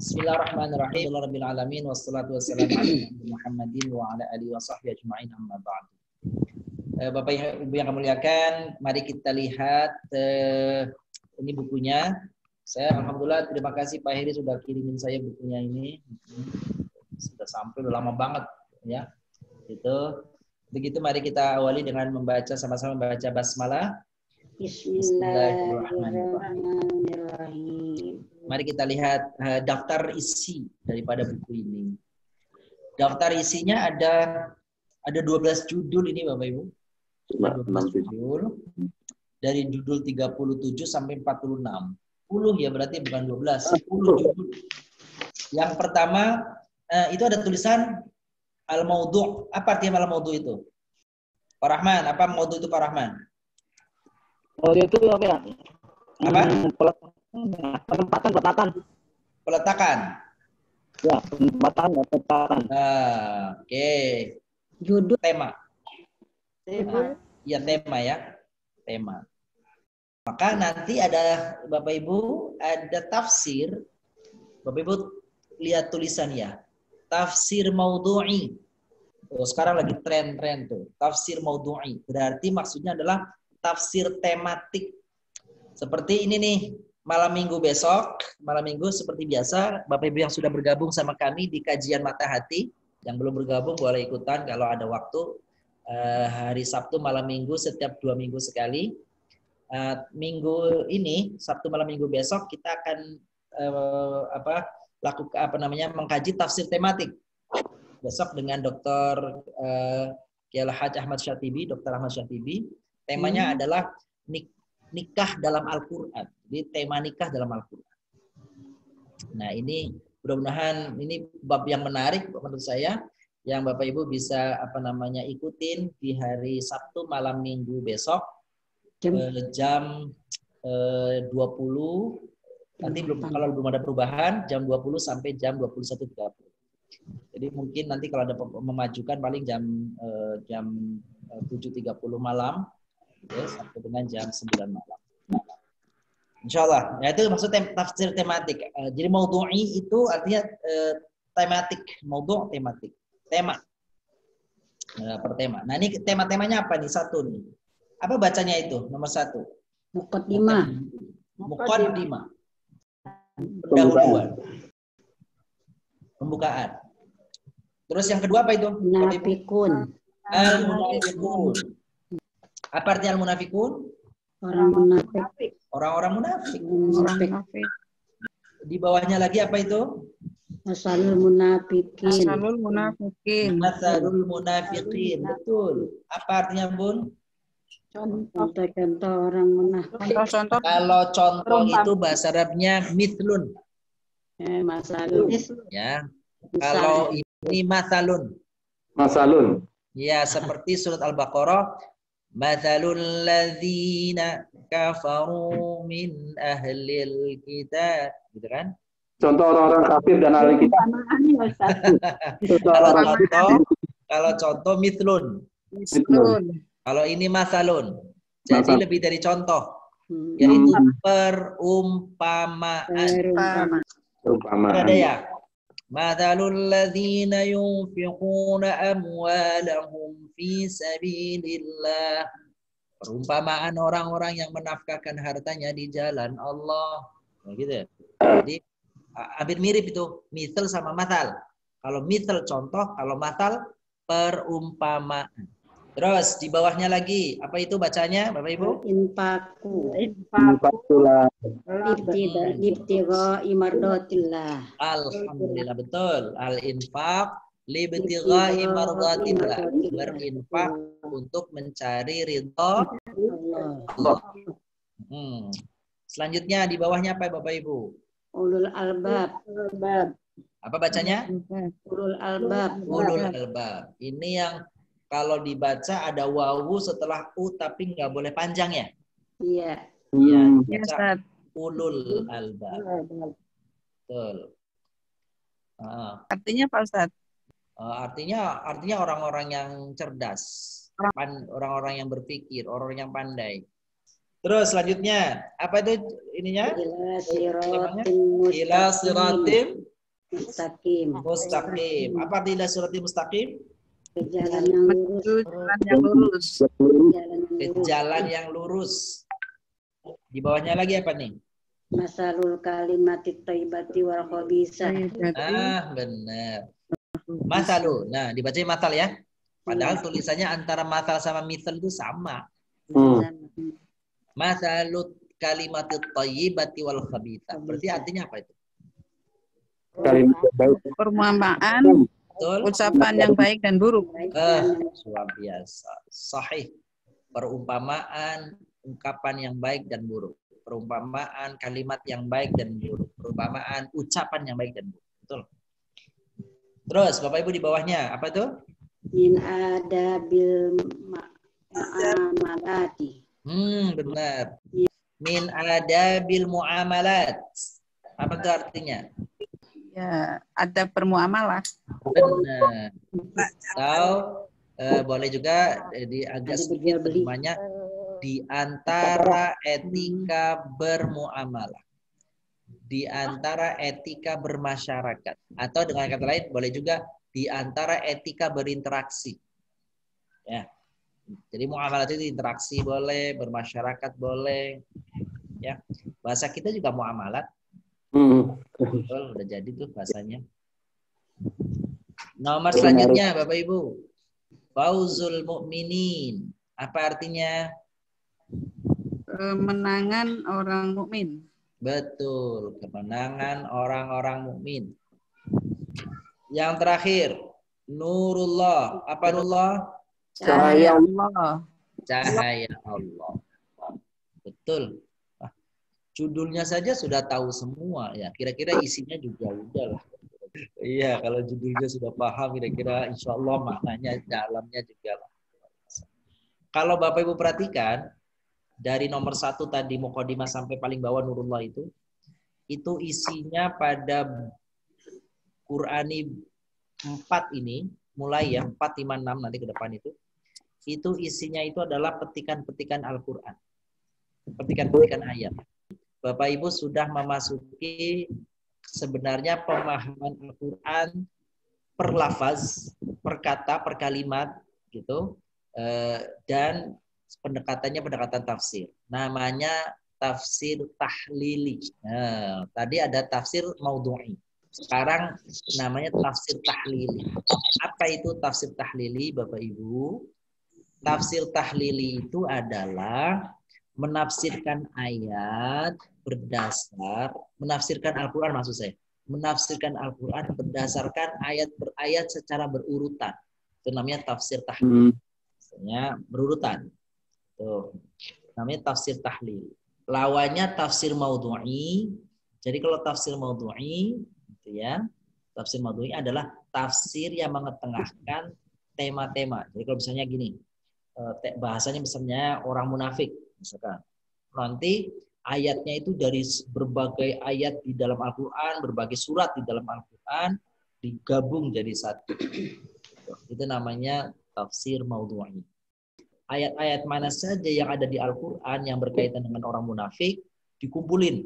Bismillahirrahmanirrahim. Alhamdulillahirabbil alamin wassalatu wassalamu ala Muhammadin wa ala alihi washabbihi ajma'in amma ba'du. Bapak Ibu yang kami muliakan, mari kita lihat ini bukunya. Saya alhamdulillah terima kasih Pak Heri sudah kirimin saya bukunya ini. Sudah sampai udah lama banget ya. Itu begitu, mari kita awali dengan membaca sama-sama membaca basmalah. Bismillahirrahmanirrahim. Mari kita lihat daftar isi daripada buku ini. Daftar isinya ada 12 judul ini Bapak Ibu. 12 judul. Dari judul 37 sampai 46. 10 ya berarti bukan 12. 10 judul. Yang pertama itu ada tulisan al-maudhu'. Apa artinya al-maudhu' itu? Pak Rahman, apa maudhu' itu Pak Rahman? Maudhu' itu apa ya? Apa? Peletakan. Ya, peletakan. Oke. Judul. Tema. Ya, tema ya. Tema. Maka nanti ada Bapak Ibu, ada tafsir. Bapak Ibu lihat tulisannya. Tafsir maudhu'i. Sekarang lagi tren-tren tuh. Tafsir maudhu'i. Berarti maksudnya adalah tafsir tematik. Seperti ini nih. Malam minggu besok, malam minggu seperti biasa, Bapak Ibu yang sudah bergabung sama kami di kajian Mata Hati, yang belum bergabung boleh ikutan kalau ada waktu. Hari Sabtu malam minggu setiap 2 minggu sekali. Minggu ini, Sabtu malam minggu besok kita akan mengkaji tafsir tematik. Besok dengan Dr. Kiai Haji Ahmad Syatibi, Dr. Ahmad Syatibi. Temanya adalah nikah dalam Al-Quran. Jadi tema nikah dalam Al-Quran. Nah ini mudah-mudahan ini bab yang menarik menurut saya, yang Bapak Ibu bisa ikutin di hari Sabtu malam minggu besok jam 20. Nanti kalau belum ada perubahan jam 20 sampai jam 21.30. Jadi mungkin nanti kalau ada memajukan paling jam 7.30 malam. Ya, sampai dengan jam 9 malam. Insyaallah. Nah, itu maksudnya tafsir tematik. Jadi maudhu'i itu artinya tematik. Maudhu' tematik. Tema. Per tema. Nah, ini tema-temanya apa nih? Satu nih. Apa bacanya itu? Nomor 1. Muqaddimah. Muqaddimah. Pendahuluan. Pembukaan. Terus yang kedua apa itu? Munafikun. Al-munafiqun. Apa artinya al-munafikun? Orang munafik. Orang-orang munafik. Di bawahnya lagi apa itu? Masalul munafikin. Masalul munafikin. Betul. Apa artinya, Bun? Contoh-contoh orang munafik. Kalau contoh itu bahasa Arabnya mithlun. Masalul. Ya. Kalau ini masalun. Masalun. Ya, seperti surat Al-Baqarah. Mathalul ladzina kafaru min ahlil kitab, gitu kan? Contoh orang-orang kafir dan ahli kitab. Kalau contoh mithlun. Kalau ini masalun. Jadi lebih dari contoh. Yaitu perumpamaan. Ada ya? Mathalul ladzina yunfiquna amwalahum fi sabilillah. Perumpamaan orang-orang yang menafkahkan hartanya di jalan Allah. Nah, gitu. Jadi hampir mirip itu, mithal sama mathal. Kalau mithal contoh, kalau mathal perumpamaan. Terus di bawahnya lagi, apa itu bacanya Bapak Ibu? Infaku. Libtigha imardatillah. Alhamdulillah, betul. Al-infaq libtigha imardatillah. Berinfak untuk mencari ridha Allah. Selanjutnya di bawahnya apa Bapak Ibu? Ulul albab. Apa bacanya? Ulul albab. Ulul albab. Ini yang kalau dibaca ada wawu setelah u tapi nggak boleh panjang ya? Iya. Iya. Ulul albab. Betul. Artinya Pak Ustadz? Artinya orang-orang yang cerdas, orang-orang yang berpikir, orang yang pandai. Terus selanjutnya apa itu ininya? Ila siratim Mustaqim. Mustaqim. Apa artinya siratal mustaqim? Ke jalan yang lurus. Jalan yang lurus. Jalan yang Ke lurus. jalan yang lurus. Di bawahnya lagi apa nih? Masalul kalimati thayyibati wal khabisa. Benar. Masalu. Nah, dibaca matal ya. Padahal tulisannya antara matal sama misal itu sama. Masalut kalimatut thayyibati wal khabisa. Berarti artinya apa itu? Kalimat baik. Perumpamaan, Betul? ucapan yang baik dan buruk. Luar biasa. Sahih. Perumpamaan, ungkapan yang baik dan buruk. Perumpamaan, kalimat yang baik dan buruk. Perumpamaan, ucapan yang baik dan buruk. Betul. Terus, Bapak Ibu di bawahnya, apa itu? Min adabil ma'amalati. Benar. Min adabil muamalat. Apa itu artinya? Ya, ada permuamalah. Benar. Atau boleh juga agak sedikit terjemahnya di antara etika bermuamalah. Di antara etika bermasyarakat. Atau dengan kata lain boleh juga di antara etika berinteraksi. Ya. Jadi muamalah itu interaksi boleh, bermasyarakat boleh. Ya. Bahasa kita juga muamalat. Betul, udah jadi tuh bahasanya. Nomor selanjutnya Bapak Ibu. Fauzul mukminin. Apa artinya? Kemenangan orang mukmin. Betul, kemenangan orang-orang mukmin. Yang terakhir, nurullah. Apa nurullah? Cahaya Allah. Cahaya Allah. Betul. Judulnya saja sudah tahu semua ya. Kira-kira isinya juga udah lah. Iya, kalau judulnya sudah paham, kira-kira insya Allah maknanya dalamnya juga lah. Kalau Bapak Ibu perhatikan, dari nomor 1 tadi Muqaddimah sampai paling bawah Nurullah itu isinya pada Qur'ani 4 ini, mulai ya 4, 5, 6 nanti ke depan itu isinya itu adalah petikan-petikan Al-Quran. Petikan-petikan ayat. Bapak Ibu sudah memasuki sebenarnya pemahaman Al-Quran per lafaz, per kata, per kalimat gitu, dan pendekatan tafsir. Namanya tafsir tahlili. Nah, tadi ada tafsir maudhu'i. Sekarang namanya tafsir tahlili. Apa itu tafsir tahlili, Bapak Ibu? Tafsir tahlili itu adalah menafsirkan ayat menafsirkan Al-Quran maksud saya. Menafsirkan Al-Quran berdasarkan ayat per ayat secara berurutan. Itu namanya tafsir tahlil. Maksudnya berurutan. Tuh. Namanya tafsir tahlil. Lawannya tafsir maudhu'i. Jadi kalau tafsir maudhu'i gitu ya. Tafsir maudhu'i adalah tafsir yang mengetengahkan tema-tema. Jadi kalau misalnya gini, bahasanya misalnya orang munafik misalkan. Nanti ayatnya itu dari berbagai ayat di dalam Al-Quran, berbagai surat di dalam Al-Quran, digabung jadi satu. Itu namanya tafsir maudhu'i. Ayat-ayat mana saja yang ada di Al-Quran yang berkaitan dengan orang munafik, dikumpulin.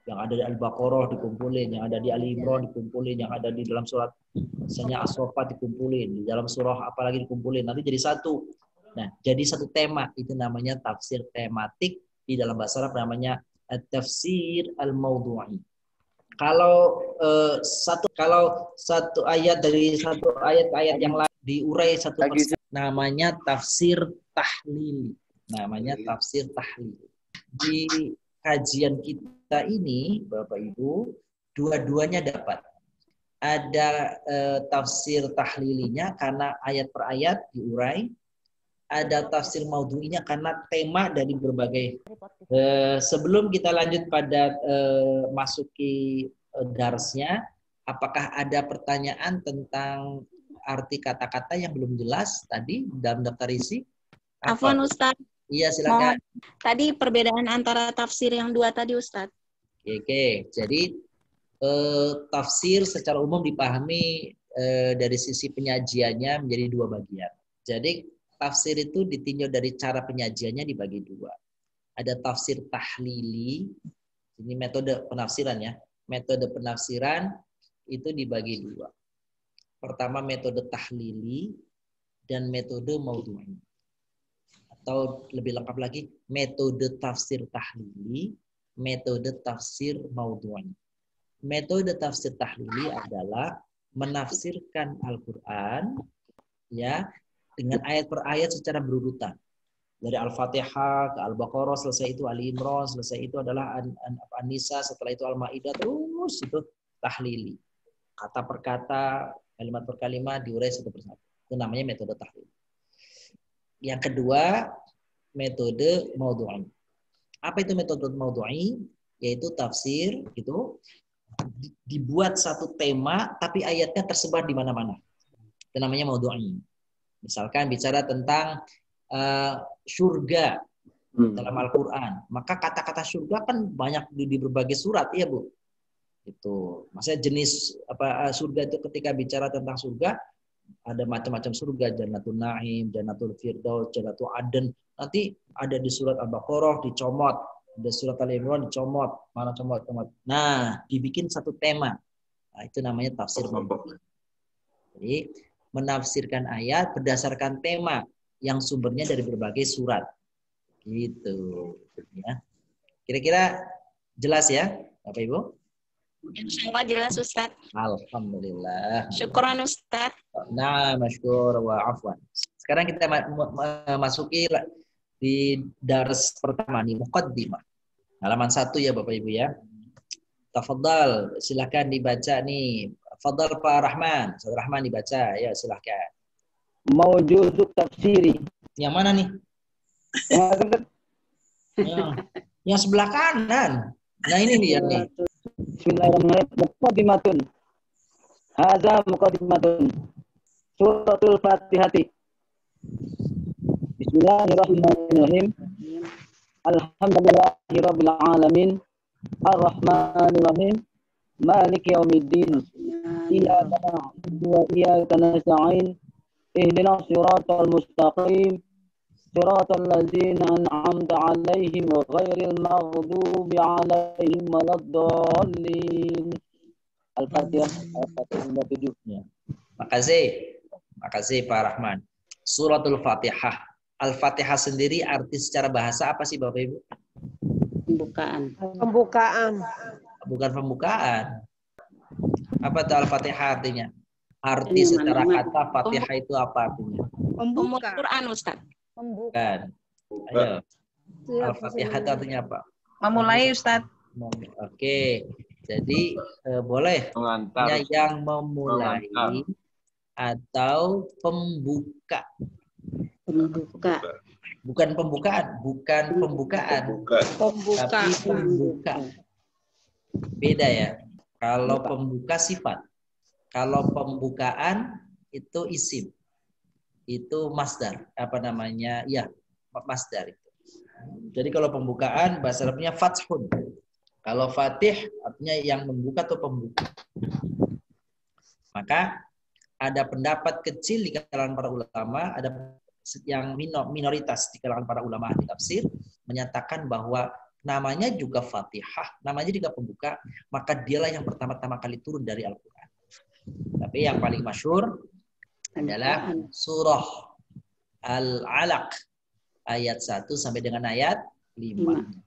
Yang ada di Al-Baqarah dikumpulin, yang ada di Ali Imran dikumpulin, yang ada di dalam surat misalnya As-Saffat dikumpulin, di dalam surah apalagi dikumpulin, nanti jadi satu. Nah, jadi satu tema, itu namanya tafsir tematik. Di dalam bahasa Arab namanya at-tafsir al-maudhu'i. Kalau satu ayat dari satu ayat yang lain diurai satu persatu, namanya tafsir tahlili. Namanya tafsir tahlili. Di kajian kita ini, Bapak Ibu, dua-duanya dapat. Ada tafsir tahlilinya karena ayat per ayat diurai. Ada tafsir maudhu'inya karena tema dari berbagai. Sebelum kita lanjut pada masuki darsnya, apakah ada pertanyaan tentang arti kata-kata yang belum jelas tadi dalam daftar isi? Afwan Ustaz. Iya, silakan. Tadi perbedaan antara tafsir yang 2 tadi Ustaz. Oke. Jadi tafsir secara umum dipahami dari sisi penyajiannya menjadi 2 bagian. Jadi tafsir itu ditinjau dari cara penyajiannya dibagi 2. Ada tafsir tahlili, ini metode penafsiran ya. Metode penafsiran itu dibagi dua. Pertama metode tahlili dan metode maudhu'i. Atau lebih lengkap lagi, metode tafsir tahlili, metode tafsir maudhu'i. Metode tafsir tahlili adalah menafsirkan Al-Quran ya dengan ayat per ayat secara berurutan. Dari Al-Fatihah ke Al-Baqarah, selesai itu Ali Imran, selesai itu adalah An-Nisa, setelah itu Al-Maidah, terus itu tahlili. Kata per kata, kalimat per kalimat diurai satu persatu. Itu namanya metode tahlil. Yang kedua, metode maudhu'i. Apa itu metode maudhu'i? Yaitu tafsir itu dibuat satu tema tapi ayatnya tersebar di mana-mana. Itu namanya maudhu'i. Misalkan bicara tentang surga dalam Al-Quran, maka kata-kata surga kan banyak di berbagai surat, ya Bu. Itu, maksudnya jenis surga itu ketika bicara tentang surga ada macam-macam surga, Jannatul Naim, Jannatul Firdaus, Jannatul Aden. Nanti ada di surat Al-Baqarah dicomot, ada surat Al-Imran dicomot, mana comot. Nah, dibikin satu tema. Nah, itu namanya tafsir maudhu'i. Jadi menafsirkan ayat berdasarkan tema yang sumbernya dari berbagai surat. Gitu. Ya. Kira-kira jelas ya, Bapak Ibu? Insyaallah jelas Ustaz. Alhamdulillah. Syukran Ustaz. Nah, masykur wa afwan. Sekarang kita masuki di dars pertama nih, muqaddimah. Halaman 1 ya Bapak Ibu ya. Tafadhal, silakan dibaca nih. Fadhal Pak Rahman. Saudara Rahman dibaca, ya silakan. Mawjudut tafsiri. Yang mana nih? yang sebelah kanan. Nah ini dia nih. Bismillahirrahmanirrahim. Muqaddimatun. Hadza muqaddimatun. Suratul Fatihati. Bismillahirrahmanirrahim. Alhamdulillahirabbil alamin. Arrahmanirrahim. Maliki yaumiddin. Iyyaka na'budu wa iyyaka nasta'in. Ihdinas siratal mustaqim. Siratal ladzina an'amta 'alaihim ghairil maghdubi 'alaihim waladdallin. Al-Fatihah ayat 1 Ya. Makasih Pak Rahman. Suratul Fatihah. Al-Fatihah sendiri arti secara bahasa apa sih Bapak Ibu? Pembukaan. Bukan pembukaan. Apa itu Al-Fatihah artinya? Arti secara kata Fatihah itu apa artinya? Pembuka Quran Ustaz. Bukan. Ayo. Al-Fatihah itu artinya apa? Memulai Ustaz. Oke. Jadi boleh yang memulai atau pembuka. Bukan pembukaan, tapi pembuka. Beda ya. Kalau pembuka sifat. Kalau pembukaan itu isim. Itu masdar, Ya, masdar itu. Jadi kalau pembukaan bahasa Arabnya fathun. Kalau fatih artinya yang membuka atau pembuka. Maka ada pendapat kecil di kalangan para ulama, ada yang minoritas di kalangan para ulama ahli tafsir menyatakan bahwa namanya juga Fatihah, namanya juga pembuka, maka dialah yang pertama-tama kali turun dari Al-Quran. Tapi yang paling masyhur adalah surah Al-Alaq ayat 1 sampai dengan ayat 5.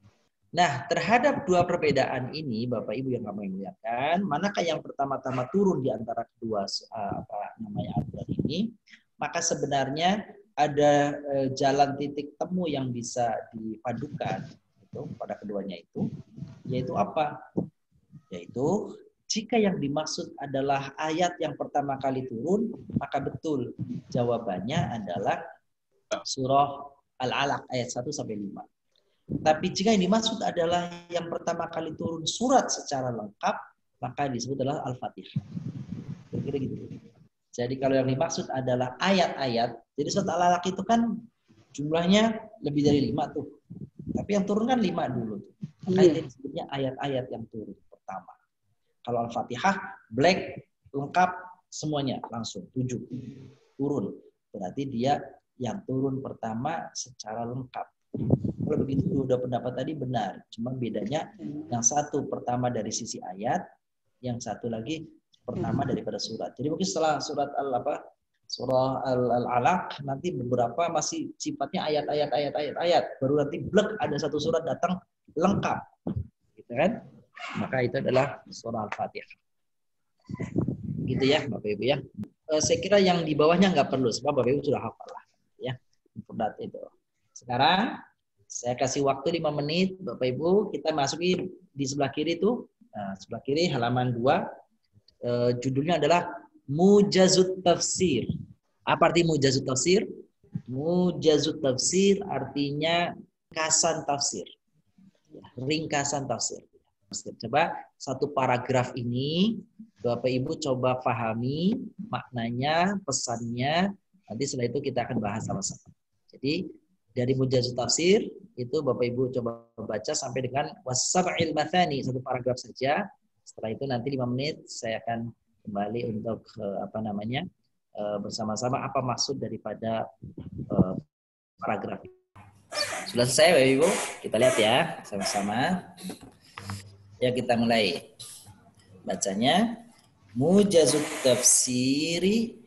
Nah, terhadap dua perbedaan ini, Bapak Ibu yang kami muliakan, manakah yang pertama-tama turun di antara kedua aturan ini? Maka sebenarnya ada jalan titik temu yang bisa dipadukan itu pada keduanya itu, yaitu apa? Yaitu jika yang dimaksud adalah ayat yang pertama kali turun, maka betul jawabannya adalah surah Al-Alaq ayat 1 sampai 5. Tapi jika yang dimaksud adalah yang pertama kali turun surat secara lengkap, maka disebut adalah Al-Fatihah. Kira-kira gitu. Jadi kalau yang dimaksud adalah ayat-ayat, jadi surat Al-Alaq itu kan jumlahnya lebih dari 5 tuh. Tapi yang turun kan 5 dulu. Makanya disebutnya ayat-ayat yang turun pertama. Kalau Al-Fatihah, black, lengkap, semuanya langsung 7 turun. Berarti dia yang turun pertama secara lengkap. Kalau begitu udah pendapat tadi benar. Cuma bedanya yang satu pertama dari sisi ayat, yang satu lagi pertama daripada surat. Jadi mungkin setelah surat surah Al-Alaq nanti beberapa masih sifatnya ayat, baru nanti blek ada satu surat datang lengkap, gitu kan? Maka itu adalah surah Al-Fatihah. Gitu ya Bapak Ibu ya. Saya kira yang di bawahnya nggak perlu sebab Bapak Ibu sudah hafal lah ya. Itu. Sekarang saya kasih waktu 5 menit Bapak Ibu, kita masuki di sebelah kiri tuh. Nah, sebelah kiri halaman 2. Judulnya adalah Mujazut Tafsir. Apa arti Mujazut Tafsir? Mujazut Tafsir artinya ringkasan tafsir. Ringkasan tafsir. Coba satu paragraf ini Bapak Ibu coba pahami maknanya, pesannya. Nanti setelah itu kita akan bahas sama-sama. Jadi dari Mujazut Tafsir itu Bapak Ibu coba baca sampai dengan Was-sab'il mathani, satu paragraf saja. Setelah itu nanti 5 menit saya akan kembali untuk bersama-sama apa maksud daripada paragraf ini. Sudah selesai Bapak Ibu? Kita lihat ya sama-sama. Ya kita mulai bacanya. Mujazut Tafsiri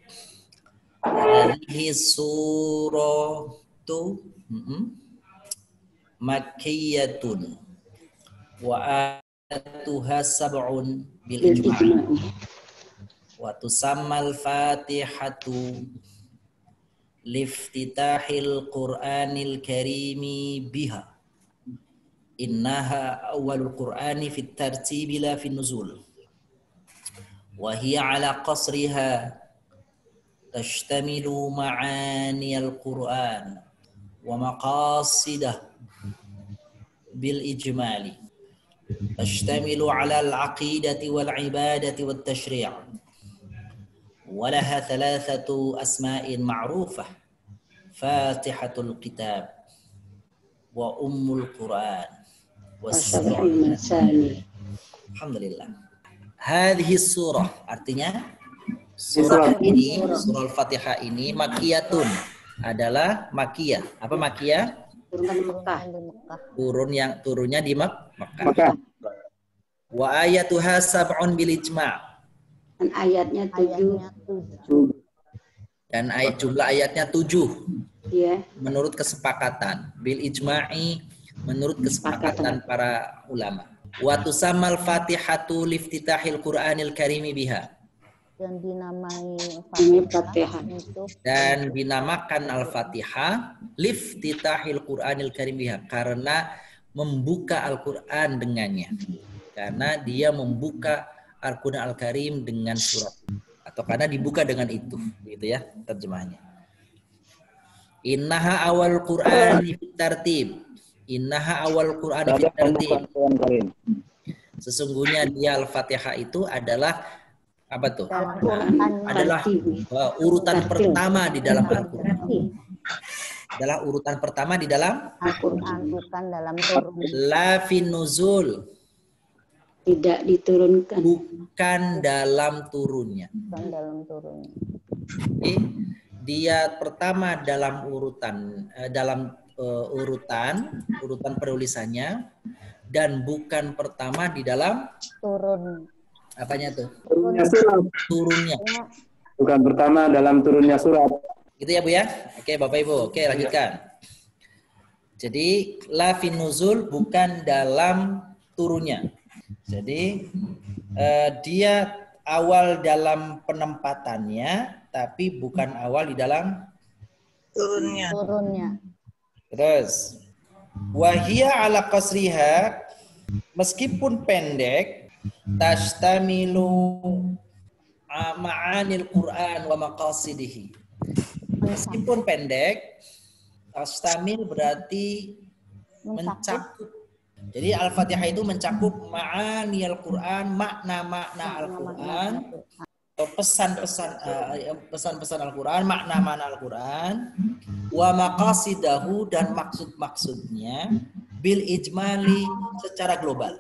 hadhihi suratu makkiyatun wa ayatuha sab'un bil ijma'. Wa tusammal Fatihatu liftitahil Qur'anil Karimi biha. Innaha awwalul Qur'ani fit tartibi la fin nuzul. Wa hiya ala qasriha tashtamilu ma'aniyal Qur'an wa maqasidah bil ijmali. Tashtamilu ala al-aqidati wal ibadati wat tashri'. ولها 3 أسماء معروفة فاتحة الكتاب وأم القرآن والسبع المثاني. Alhamdulillah. Hadhihi surah artinya surah ini, surah Al-Fatihah ini makiyatun adalah makiyah. Apa makiyah? Turunnya di Makkah. Wa ayatuha sab'un bil ijma'. Dan ayatnya 7. Dan jumlah ayatnya 7. Ya. Menurut kesepakatan. Bil ijma'i, menurut kesepakatan para ulama. Wa tusammal Fatihatu liftitahil Qur'anil Karimi biha. Dan dinamai Fatihah. Dan dinamakan Al-Fatihah liftitahil Qur'anil Karim biha, karena membuka Al-Qur'an dengannya. Karena dia membuka Al-Qur'an Al-Karim dengan surat, atau karena dibuka dengan itu, gitu ya terjemahannya. Innaha awal Qur'an fit tartib. Innaha awal Qur'an fit tartib. Sesungguhnya dia Al-Fatihah itu adalah apa tuh? Adalah urutan pertama di dalam Al-Qur'an. Adalah urutan pertama di dalam Al-Qur'an, bukan dalam turun. La fin nuzul. Tidak diturunkan. Bukan dalam turunnya. Bukan dalam turunnya. Dia pertama dalam urutan urutan penulisannya, dan bukan pertama di dalam turun. Apanya tuh? Turunnya. Bukan pertama dalam turunnya surat. Gitu ya Bu ya? Oke Bapak Ibu, oke lanjutkan. Jadi la fin nuzul, bukan dalam turunnya. Jadi dia awal dalam penempatannya, tapi bukan awal di dalam Turunnya. Terus wahia ala qasriha, meskipun pendek, tashtamilu ma'anil Qur'an wa maqasidihi. Meskipun pendek, tastamil berarti mencakup. Jadi Al-Fatihah itu mencakup ma'ani Al-Qur'an, makna-makna Al-Qur'an, atau pesan-pesan Al-Qur'an, makna-makna Al-Qur'an, wa maqasidahu, dan maksud-maksudnya, bil ijmali, secara global.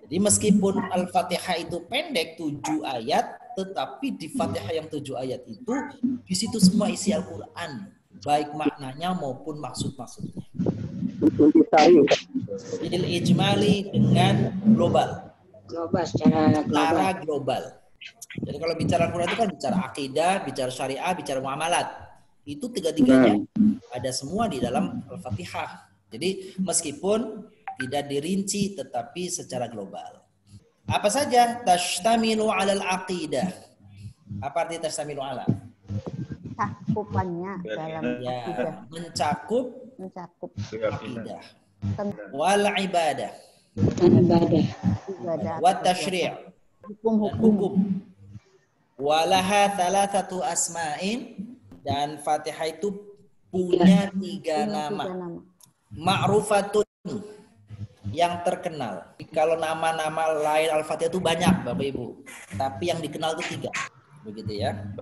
Jadi meskipun Al-Fatihah itu pendek 7 ayat, tetapi di Fatihah yang 7 ayat itu di situ semua isi Al-Qur'an, baik maknanya maupun maksud-maksudnya. Bil ijmali, dengan global. Global, secara global. Global. Jadi kalau bicara Quran itu kan bicara akidah, bicara syariah, bicara muamalat. Itu tiga-tiganya ada semua di dalam Al-Fatihah. Jadi meskipun tidak dirinci tetapi secara global. Apa saja? Tashtamilu 'alal aqidah. Apa arti tashtamilu 'ala? Cakupannya dalam Ya, akidah, mencakup mencakup akidah. Wal ibadah. Ibadah. ibadah, Wat tashri'. Dan hukum-hukum. hukum. Walaha thalathatu asma'in. Dan Fatihah itu punya tiga nama. Ma'rufatun, yang terkenal. Kalau nama-nama lain Al-Fatihah itu banyak Bapak Ibu. Tapi yang dikenal itu 3. Begitu ya. Ya.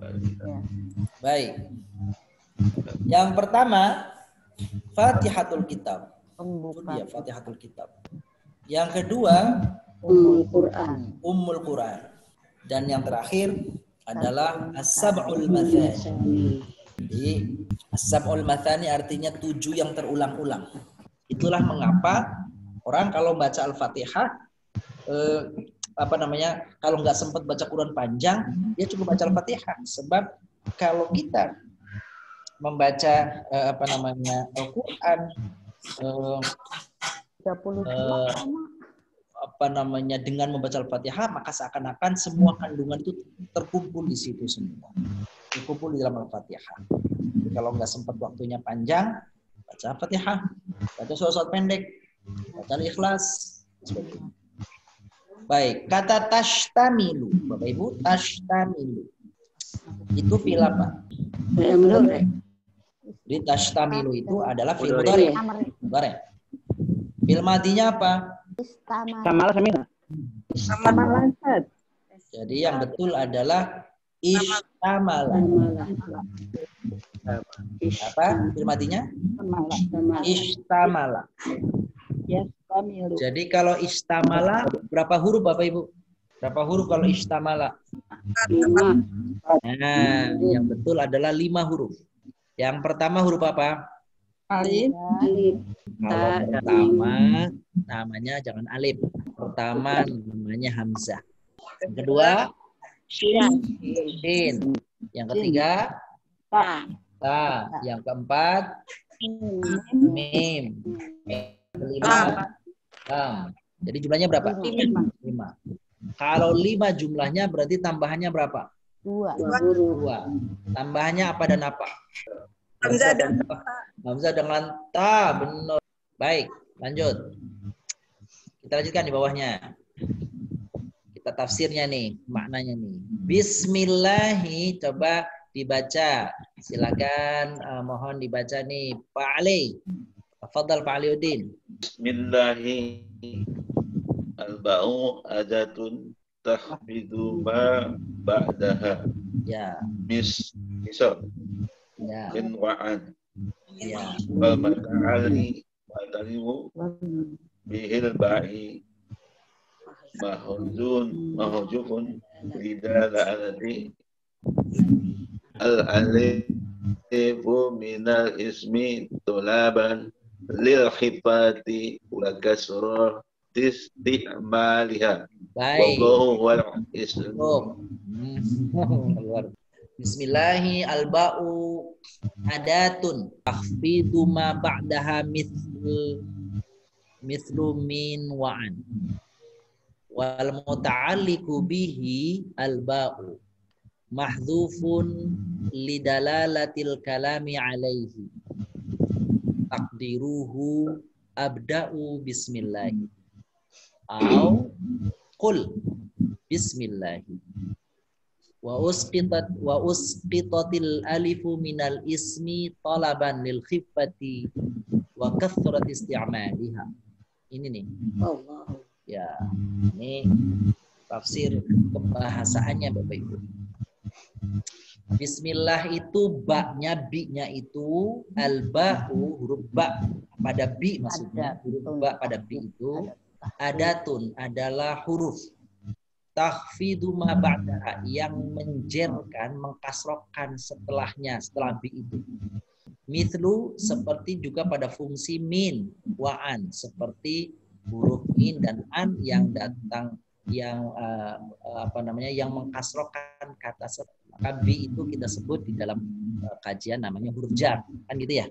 Baik. Yang pertama Fatihatul Kitab. Itu Pembuka dia Fatihatul Kitab. Yang kedua Ummul Quran. Ummul Quran. Dan yang terakhir adalah As-Sab'ul Mathani. Jadi As-Sab'ul Mathani artinya 7 yang terulang-ulang. Itulah mengapa orang kalau baca Al-Fatihah kalau nggak sempat baca Quran panjang, dia cukup baca Al-Fatihah. Sebab kalau kita membaca Al-Quran 30 dengan membaca Al-Fatihah, maka seakan-akan semua kandungan itu terkumpul di situ semua. Terkumpul di dalam Al-Fatihah. Jadi kalau nggak sempat waktunya panjang, baca Al-Fatihah, baca surat pendek, baca Al-Ikhlas, seperti itu. Baik, kata tashtamilu, Bapak Ibu, tashtamilu. Itu fi'il apa? Jadi tashtamilu itu adalah fi'il mudhari. Mudhari. Fi'il madinya apa? Jadi yang betul adalah istamala. Apa fi'il madinya? Istamala. Jadi kalau istamala berapa huruf Bapak Ibu? Berapa huruf kalau istamala? 5. Nah, yang betul adalah 5 huruf. Yang pertama huruf apa? Alif. Alif. Kalau pertama namanya jangan alif. Pertama namanya hamzah. Yang kedua shin. Yang ketiga ta. Yang keempat mim. Kelima lam. Jadi jumlahnya berapa? 5. Kalau 5 jumlahnya berarti tambahannya berapa? 2. 2. Tambahannya apa dan apa? Hamzah dengan ta, benar. Baik, lanjut. Kita lanjutkan di bawahnya. Kita tafsirnya nih, maknanya nih. Bismillahi, coba dibaca. Silakan, mohon dibaca nih, Pak Ali. Tafadhal Pak Aliuddin. Bismillahi al-ba'u adatun tahfidu ma ba'daha. Ya. Misal. Ya. Min wa'an. Ya. Wal mata'ali matalimu bihil ba'i mahujufun lidala alati al-alifu minal ismi tulaban lil khifati wa kasrah isti'maliha. Baik. Wallahu wal islam. Bismillahi al-ba'u adatun takhfidu ma ba'daha mithlu min wa'an wal muta'alliqu bihi al-ba'u mahdhufun lidalalatil kalami alaihi takdiruhu abda'u bismillahi au qul bismillahi wa usqitatil alifu minal ismi talaban lil khiffati wa kathrat isti'maliha. Ini nih. Allah. Ya, ini tafsir kebahasaannya Bapak Ibu. Bismillah itu ba-nya, bi-nya itu al-ba'u, huruf ba pada bi maksudnya. Huruf ba pada bi itu adatun adalah huruf takhfidu ma ba'daha yang menjerkan, mengkasrokan setelahnya, setelah bi itu. Mithlu seperti juga pada fungsi min, wa'an seperti huruf min dan an yang datang yang mengkasrohkan kata maka bi itu kita sebut di dalam kajian namanya huruf jar, kan gitu ya.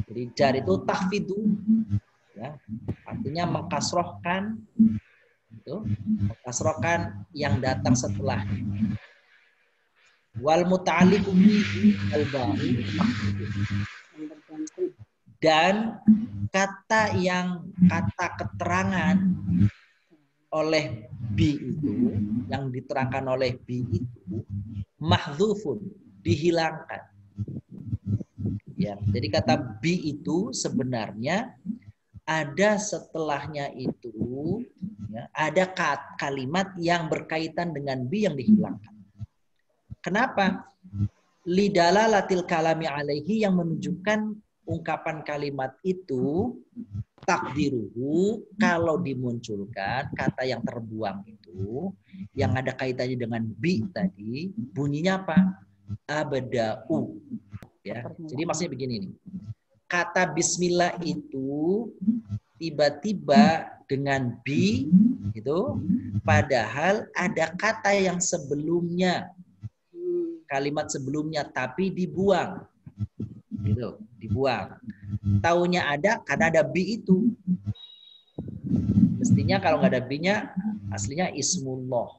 Jadi jar itu tahfidu, ya, artinya mengkasrohkan, itu mengkasrohkan yang datang setelah. Wal muta'alliqu bihi al-ba'u, dan kata keterangan oleh bi itu, yang diterangkan oleh bi itu mahdzufun, dihilangkan. Ya, jadi kata bi itu sebenarnya ada setelahnya itu, ya, ada kalimat yang berkaitan dengan bi yang dihilangkan. Kenapa? Lidalalatil kalami alaihi, yang menunjukkan ungkapan kalimat itu takdiruhu, kalau dimunculkan kata yang terbuang itu yang ada kaitannya dengan bi tadi, bunyinya apa? Abda'u, ya. Jadi maksudnya begini nih. Kata bismillah itu tiba-tiba dengan bi gitu, padahal ada kata yang sebelumnya, kalimat sebelumnya, tapi dibuang. Gitu, dibuang. Taunya ada karena ada bi itu. Mestinya kalau nggak ada bi-nya aslinya ismullah.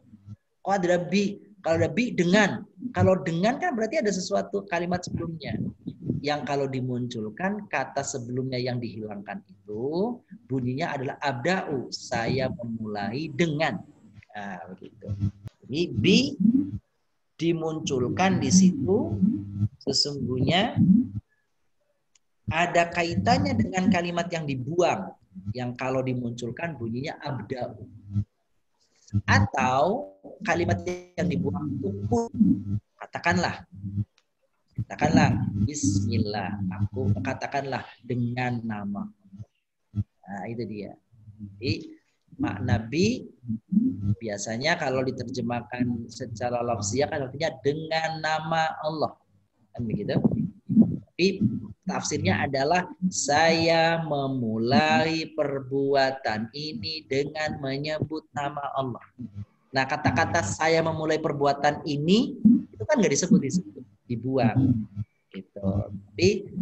Kok ada bi? Kalau ada bi dengan. Kalau dengan kan berarti ada sesuatu kalimat sebelumnya. Yang kalau dimunculkan kata sebelumnya yang dihilangkan itu bunyinya adalah abda'u, saya memulai dengan. Nah, begitu. Jadi bi dimunculkan di situ sesungguhnya ada kaitannya dengan kalimat yang dibuang, yang kalau dimunculkan bunyinya abda'u. Atau kalimat yang dibuang itu katakanlah bismillah, aku katakanlah dengan nama. Nah, itu dia. Jadi makna bi biasanya kalau diterjemahkan secara lafziah kan artinya dengan nama Allah. Kan begitu? Tapi tafsirnya adalah saya memulai perbuatan ini dengan menyebut nama Allah. Nah, kata-kata saya memulai perbuatan ini itu kan nggak disebut di situ, dibuang. Gitu. Tapi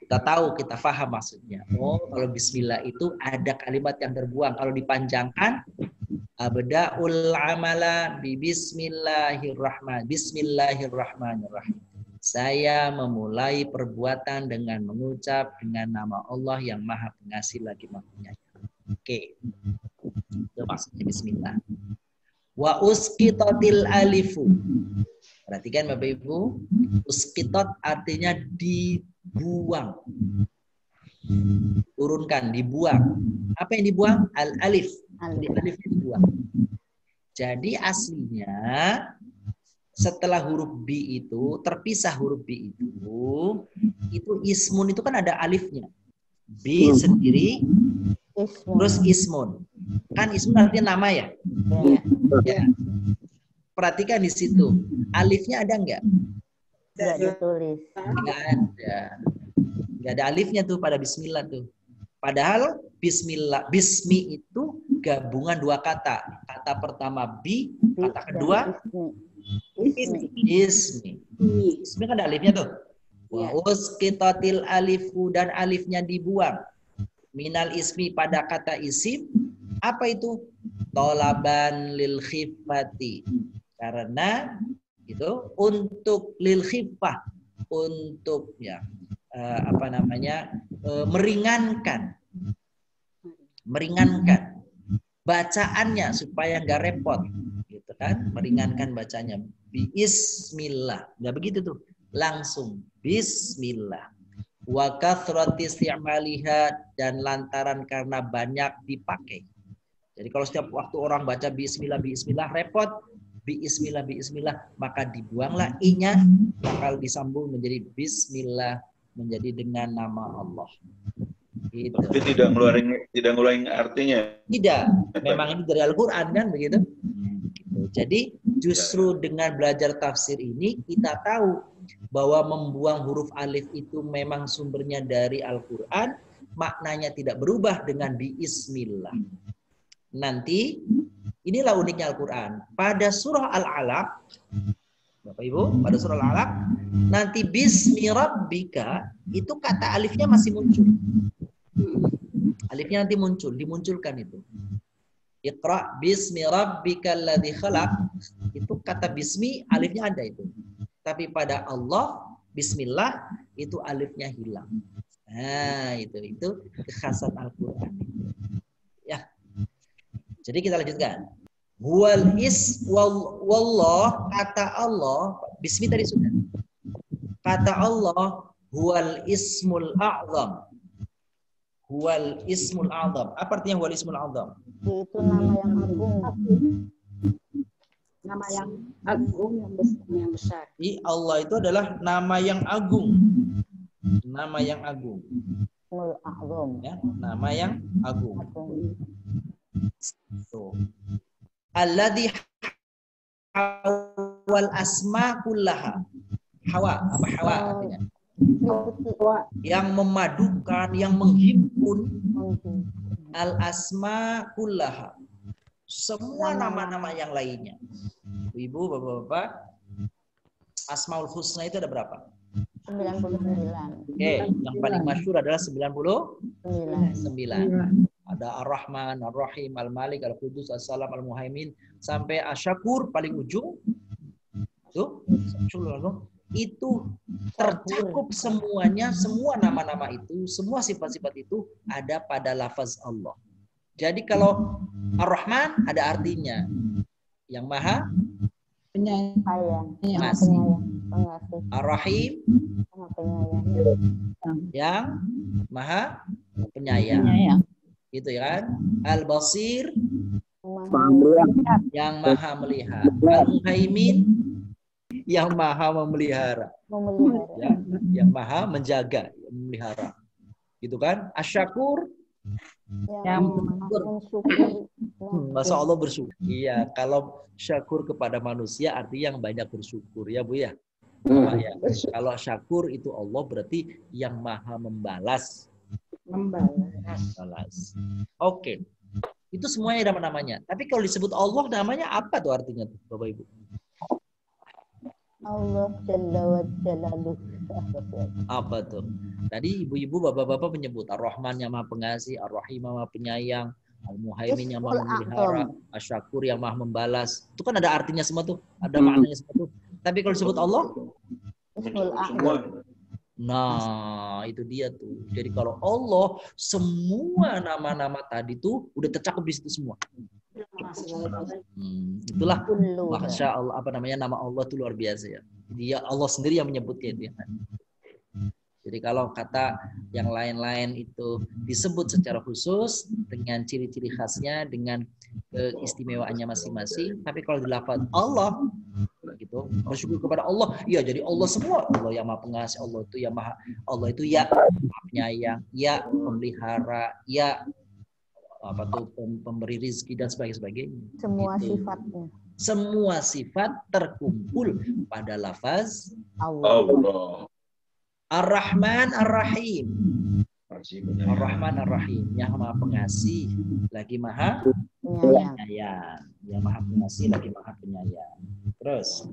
kita tahu, kita paham maksudnya. Oh, kalau bismillah itu ada kalimat yang terbuang. Kalau dipanjangkan abda'ul amala bi bismillahirrahmanirrahim. Saya memulai perbuatan dengan mengucap dengan nama Allah yang Maha Pengasih lagi Maha Penyayang. Oke. Itu maksudnya bismillah. Wa usqitatil alifu. Perhatikan Bapak Ibu, usqitat artinya dibuang. Turunkan, dibuang. Apa yang dibuang? Al-alif. Alifnya dibuang. Jadi aslinya setelah huruf bi itu, terpisah huruf bi itu ismun itu kan ada alifnya. Bi sendiri, terus ismun. Kan ismun artinya nama ya? Ya. Perhatikan di situ. Alifnya ada nggak? Nggak ditulis. Nggak ada. Nggak ada alifnya tuh pada bismillah tuh. Padahal bismillah, bismi itu gabungan dua kata. Kata pertama bi, kata kedua ismi. Ismi kan ada alifnya tuh. Wa usqitatil alifu, dan alifnya dibuang. Minal ismi, pada kata isim. Apa itu? Tolaban lil khifati. Karena itu untuk lil khifah, untuk ya meringankan bacaannya supaya nggak repot. Kan meringankan bacanya bismillah, nggak begitu tuh, langsung bismillah. Wa kathrati isti'maliha, dan lantaran karena banyak dipakai. Jadi kalau setiap waktu orang baca bismillah bismillah repot, bismillah maka dibuanglah i-nya, maka disambung menjadi bismillah, menjadi dengan nama Allah. Gitu. Tapi tidak ngeluarin artinya. Tidak, memang ini dari Al-Qur'an kan begitu. Jadi justru dengan belajar tafsir ini kita tahu bahwa membuang huruf alif itu memang sumbernya dari Al-Quran, maknanya tidak berubah dengan bismillah. Nanti Inilah uniknya Al-Quran. Pada surah Al-Alaq, Bapak Ibu, pada surah Al-Alaq, nanti bismi rabbika, itu kata alifnya masih muncul. Alifnya nanti muncul, dimunculkan itu. Iqra bismi rabbikal ladzi khalaq, itu kata bismi, alifnya ada itu. Tapi pada Allah, bismillah, itu alifnya hilang. Nah, itu kekhasan Al-Quran. Ya. Jadi kita lanjutkan. Huwal wallah, kata Allah, bismi tadi sudah. Kata Allah, huwal ismul a'zam. Huwal ismul a'zam. Apa artinya huwal ismul a'zam? Itu nama yang agung. Nama yang agung yang besar. Allah itu adalah nama yang agung. Nama yang agung. Ismul a'zam. Ya, nama yang agung. Tuh. Alladzi hawal asma kullaha. Hawa, apa hawa artinya? Yang memadukan, yang menghimpun al asma kullaha. Semua nama-nama yang lainnya. Ibu, bapak-bapak, Asmaul Husna itu ada berapa? 99. Oke, yang paling masyhur adalah 99. Ada Ar-Rahman, Ar-Rahim, Al-Malik, Al-Qudus, As-Salam, Al-Muhaimin, sampai Asyakur paling ujung. Itu tercakup semuanya, semua nama-nama itu, semua sifat-sifat itu ada pada lafaz Allah. Jadi kalau Ar-Rahman ada artinya yang maha Penyayang. Masih. Pengasih. Ar-Rahim Penyayang. yang maha penyayang. Gitu ya kan? Al-Basir yang maha melihat. Al-Muhaimin yang maha memelihara. Ya, yang maha menjaga, memelihara. Gitu kan? Asyakur Yang mensyukuri. Masa Allah bersyukur. Iya, kalau syakur kepada manusia artinya yang banyak bersyukur ya Bu ya. Ya. Kalau syakur itu Allah berarti yang maha membalas. Membalas. Oke. Itu semuanya nama-namanya. Tapi kalau disebut Allah namanya apa tuh artinya tuh Bapak Ibu? Allah Jalla wa Jalaluh. Apa tuh? Tadi ibu-ibu, bapak-bapak menyebut Ar-Rahman yang maha pengasih, Ar-Rahim yang maha penyayang, Al-Muhaimin yang maha memelihara, Asyakur yang maha membalas. Itu kan ada artinya semua tuh, ada maknanya semua tuh. Tapi kalau disebut Allah, nah itu dia tuh. Jadi kalau Allah, semua nama-nama tadi tuh udah tercakup di situ semua. Itulah Masya Allah, apa namanya, nama Allah itu luar biasa ya. Dia Allah sendiri yang menyebutnya itu ya. Jadi kalau kata yang lain-lain itu disebut secara khusus dengan ciri-ciri khasnya, dengan keistimewaannya masing-masing. Tapi kalau dilafaz Allah gitu, bersyukur kepada Allah, ya jadi Allah semua. Allah yang maha pengasih, Allah itu yang maha, Allah itu ya maha penyayang, ya pemelihara, ya apa tuh pemberi rizki dan sebagainya. Semua gitu. sifatnya. Semua sifat terkumpul pada lafaz Allah. Ar-Rahman Ar-Rahim. Ar-Rahman Ar-Rahim, yang maha pengasih lagi maha penyayang. Yang maha pengasih lagi maha penyayang. Terus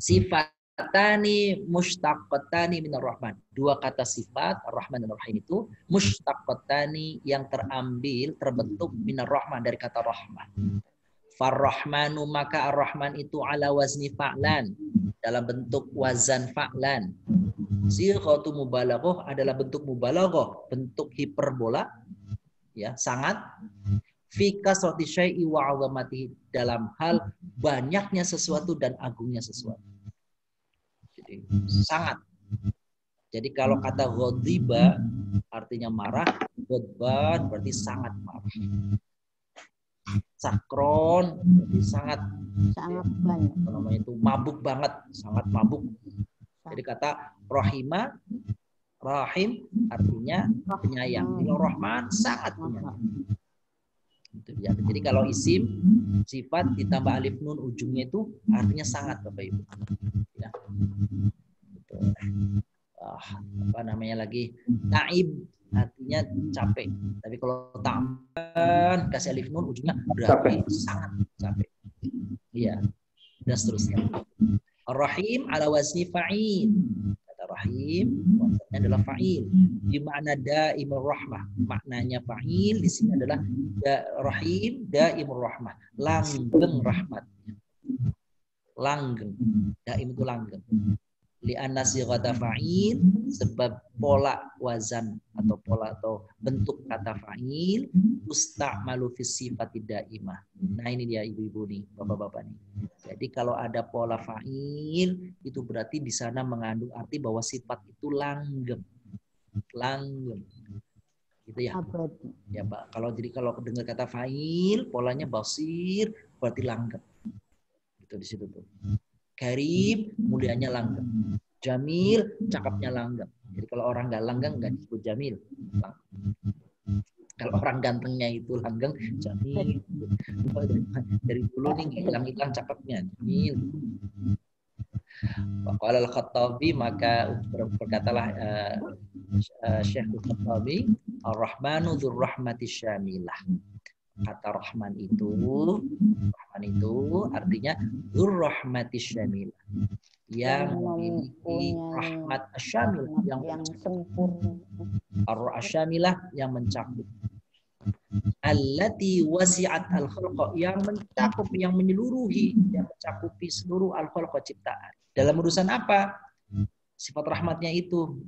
sifatani mushtaqatani minar rahman. Dua kata sifat Ar-Rahman dan Ar-Rahim itu mushtaqatani, yang terambil, terbentuk minar rahman, dari kata rahman. Farrahmanu, maka Ar-Rahman itu ala wazni fa'lan, dalam bentuk wazan fa'lan. Sighatu mubalaghah adalah bentuk mubalaghah, bentuk hiperbola, ya, sangat. Fi kasrati syai'i wa 'azamatihi, dalam hal banyaknya sesuatu dan agungnya sesuatu. Jadi sangat. Jadi kalau kata ghadiba artinya marah, ghadban berarti sangat marah. Sakron berarti sangat banyak. Apa namanya itu, mabuk banget, sangat mabuk. Jadi kata rahimah, rahim artinya penyayang. Jadi Rahman sangat penyayang. Itu dia. Jadi kalau isim sifat ditambah alif nun ujungnya itu artinya sangat, Bapak Ibu. Ya. Apa namanya lagi? Taib artinya capek. Tapi kalau ta'ban kasih alif nun ujungnya berarti sangat capek. Iya. Dan seterusnya. Ar-Rahim ala wazni fa'il. Kata Rahim maksudnya adalah fa'il. Di makna daimur rahmah. Maknanya fa'il di sini adalah Rahim daimur rahmah. Langgeng rahmat. Langgeng. Daim itu langgeng. Li'anna sighata fa'il, sebab pola wazan atau pola atau bentuk kata fa'il usta'malu fi sifati daimah. Nah ini dia ibu-ibu nih, bapak-bapak nih. Jadi kalau ada pola fa'il itu berarti di sana mengandung arti bahwa sifat itu langgeng. Langgeng. Gitu ya. Ya, Pak. Kalau dengar kata fa'il, polanya basir berarti langgeng. Gitu di situ tuh. Karim, mulianya langgeng. Jamil, cakapnya langgeng. Jadi kalau orang nggak langgeng nggak disebut jamil. Kalau orang gantengnya itu langgeng, jamil. Dari dulu nih hilang-hilang cakapnya, jamil. Qala al-Khattabi, maka berkatalah Syekh Al-Khattabi, Ar-Rahmanu dzur rahmati syamilah. Kata Rahman itu artinya dzurrahmati syamilah, yang memiliki rahmat asyamil yang sempurna. Ar-asyamilah yang mencakup. Allati wasi'at al-khalqa, yang mencakup, yang menyeluruhi, yang mencakupi seluruh al-khalqa ciptaan. Dalam urusan apa? Sifat rahmatnya itu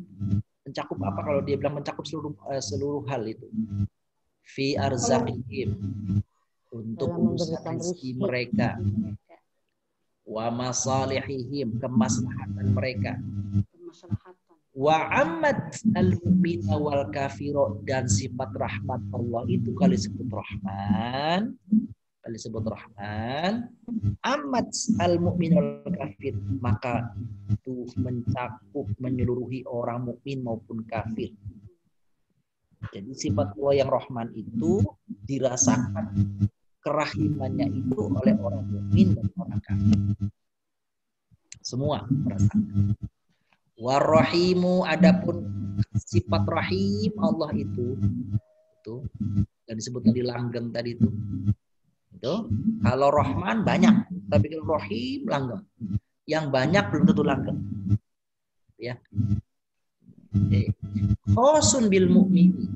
mencakup apa? Kalau dia bilang mencakup seluruh hal itu. Fi arzaqihim, untuk urusan rezeki mereka, wa masalihihim, kemaslahatan mereka, wa ammat al-mu'mina wal kafiro, dan sifat rahmat Allah itu kali disebut Rahman, amat al-mu'min wal kafir, maka itu mencakup menyeluruhi orang mukmin maupun kafir. Jadi sifat Allah yang Rahman itu dirasakan kerahimannya itu oleh orang mukmin dan orang kafir. Semua merasakan. War-Rahimu, adapun sifat Rahim Allah itu yang disebutkan di langgeng tadi itu. Kalau Rahman banyak, tapi kalau Rahim langgeng. Yang banyak belum tentu langgeng. Ya. Khosun bil mu'mini,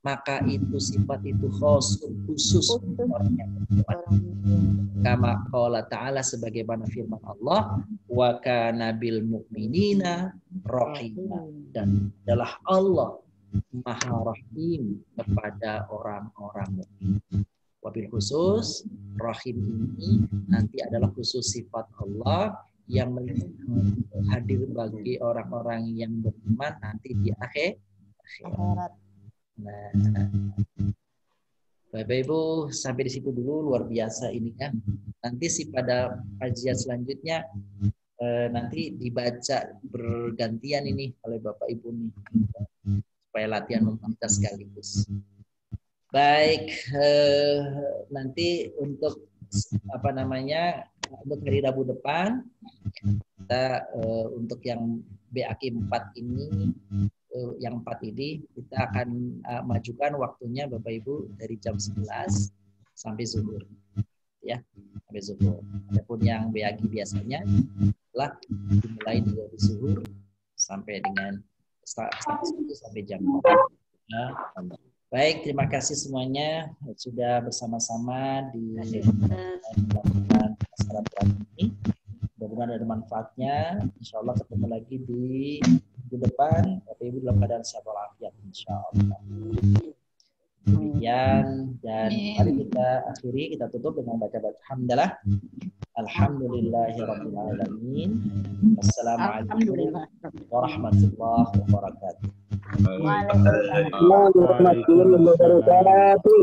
maka itu sifat itu khosun, khusus orang yang beriman. Kama qala ta'ala, sebagaimana firman Allah, wa kana bil mu'minina rahima, dan adalah Allah Maha Rahim kepada orang-orang mukmin. Wabil khusus, Rahim ini nanti adalah khusus sifat Allah yang hadir bagi orang-orang yang beriman nanti di akhirat. Nah, Bapak Ibu sampai di situ dulu, luar biasa ini ya. Nanti sih pada kajian selanjutnya nanti dibaca bergantian ini oleh Bapak Ibu nih, supaya latihan membaca sekaligus. Baik, nanti untuk untuk hari Rabu depan kita untuk yang BAK 4 ini, yang 4 ini kita akan majukan waktunya Bapak Ibu dari jam 11 sampai zuhur, ya, sampai zuhur. Adapun yang BAK biasanya telah dimulai dari zuhur sampai dengan sampai jam 4. Baik, terima kasih semuanya sudah bersama-sama di melakukan acara ini. Mudah-mudahan ada manfaatnya. Insya Allah ketemu lagi di minggu depan. Bapak Ibu dalam keadaan sehat walafiat, insya Allah. Demikian, dan mari kita akhiri, kita tutup dengan baca-baca hamdalah. Alhamdulillahirabbil alamin. Wassalamualaikum warahmatullahi wabarakatuh. Waalaikumsalam warahmatullahi wabarakatuh.